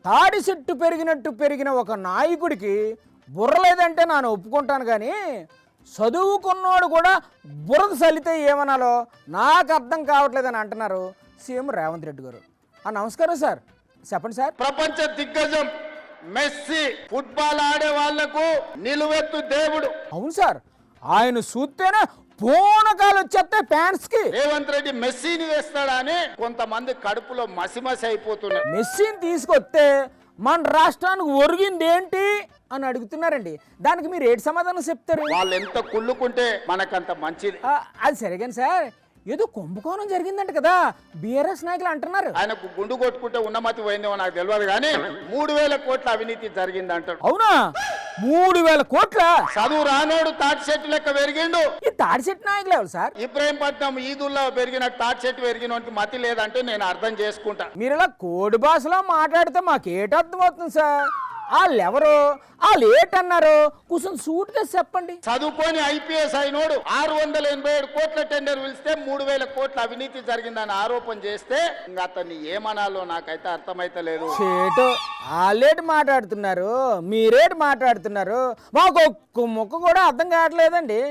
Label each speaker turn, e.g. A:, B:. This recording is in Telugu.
A: తాడి చెట్టు పెరిగినట్టు పెరిగిన ఒక నాయకుడికి బుర్ర లేదంటే నేను ఒప్పుకుంటాను, కానీ చదువుకున్నోడు కూడా బురద చల్లితే ఏమనాలో నాకు అర్థం కావట్లేదని అంటున్నారు సీఎం రేవంత్ రెడ్డి గారు. నమస్కారం సార్, చెప్పండి సార్.
B: ప్రపంచ దిగ్గజం మెస్సీ ఫుట్బాల్ ఆడే వాళ్లకు నిలువెత్తు దేవుడు.
A: అవును సార్, ఆయన చూస్తేనే పూనకాలు వచ్చేస్తాయి ఫ్యాన్స్కి.
B: రేవంత్ రెడ్డి మెస్సీని వేస్తాడని కొంతమంది కడుపులో మసిమసి అయిపోతున్నారు.
A: మెస్సీని తీసుకొస్తే మన రాష్ట్రానికి ఒరిగింది ఏంటి అని అడుగుతున్నారండి. దానికి మీరు ఏడు సమాధానం చెప్తారు?
B: వాళ్ళు ఎంత కుళ్ళుకుంటే మనకంత మంచిది.
A: అది సరిగాని సార్, ఏదో కుంభకోణం జరిగిందంట కదా, బీఆర్ఎస్ నాయకులు అంటున్నారు.
B: ఆయనకు గుండు కొట్టుకుంటే ఉన్నమతి పోయిందేమో నాకు తెలియదు, కానీ 3,000 కోట్ల అవినీతి జరిగింది అంటాడు.
A: అవునా? 3,000 కోట్ల?
B: చదువు రానోడు తాటి చెట్టు లెక్క పెరిగిండు.
A: ఈ తాడి చెట్టు నాయకులు ఎవరు సార్?
B: ఇబ్రహీంపట్నం ఈదుల్లో పెరిగిన తాటి చెట్టు పెరిగినోనికి మతి లేదంటే నేను అర్థం చేసుకుంటా.
A: మీరు ఇలా కోడి భాషలో మాట్లాడితే మాకేట అర్థం అవుతుంది సార్. వాళ్ళెవరు, వాళ్ళు ఏటన్నారు కూర్చొని సూట్గా చెప్పండి.
B: చదువుకొని ఐపీఎస్ అయినోడు 687 కోట్ల టెండర్ పిలిస్తే 3,000 కోట్ల అవినీతి జరిగిందని ఆరోపణ చేస్తే ఇంకా అతన్ని ఏమనాలో నాకైతే అర్థమైతే లేదు.
A: చేటు వాళ్ళేటి మాట్లాడుతున్నారు, మీరేటి మాట్లాడుతున్నారు, మాకు ఒక్క ముక్క కూడా అర్థం కావట్లేదండి.